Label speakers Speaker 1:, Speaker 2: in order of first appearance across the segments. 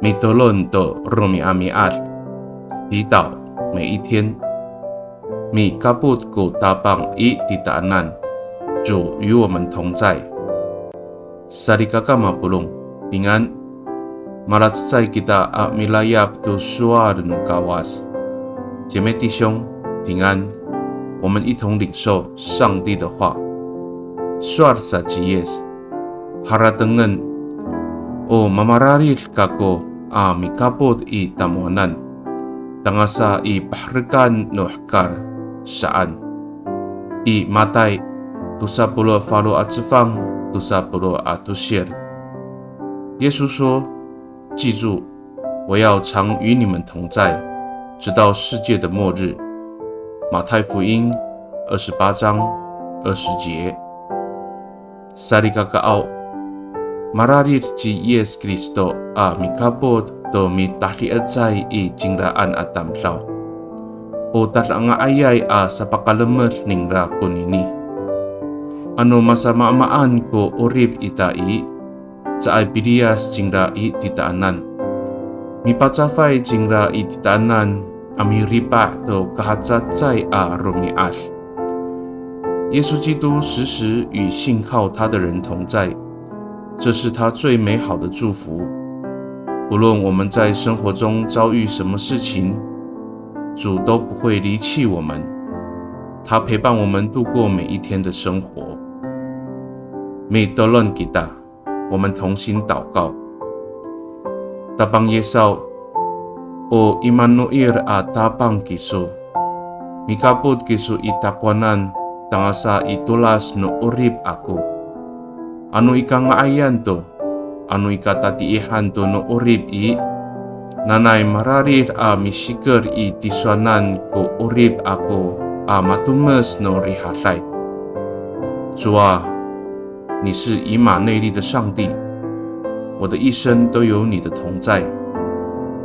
Speaker 1: 米多伦的罗米阿米阿，祈祷每一天。米卡布古大棒伊迪达难，主与我们同在。萨利嘎嘎马布隆平安。马拉在kita milayap tu suar nu kawas， 姐妹弟兄平安。我们一同领受上帝的话。suar sa jiyes haratengen o mamararit kako mikapot I tamuanan tangasa I bahrekan nohkar saan I matai 30 falo atsefang 30 atusir。 耶稣说，记住，我要常与你们同在，直到世界的末日。马太福音28章20节。Sarigagaw Mararit ji Yes Kristo mikapot to mitahliatsay I jingraan at tamlaw. O talanga ayay sa pakalamer ning ra kunini. Ano masamamaan ko urib itai, sa ay bilias jingra I titaanan. Mipatsafay jingra I titaanan, amiripa to kahatsatsay rumial。耶稣基督时时与信靠他的人同在，这是他最美好的祝福。不论我们在生活中遭遇什么事情，主都不会离弃我们，他陪伴我们度过每一天的生活。May Tolong kita， 我们同心祷告。Tabang Yesaw o Immanuel tabang kisu, mikapod kisu itakwanan tangasa itulas no urib ako. Ano ika ngaayan to? Ano ika tatiihan to no urib I? Nanay mararir misikir I tiswanan ko urib ako matumes no rihalay。 主啊，你是以马内利的上帝，我的一生都有你的同在，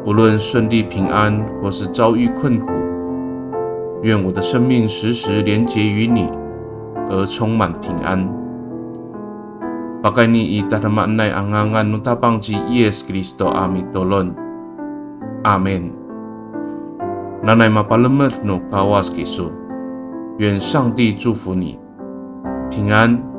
Speaker 1: 不论顺利平安或是遭遇困苦，愿我的生命时时连结于你，而充满平安。Pakai ni itatamaan angangan no tapang ji Yes Kristo mitolon. Amen。 Nanay mapalamer no kawas kisu， 愿上帝祝福你，平安。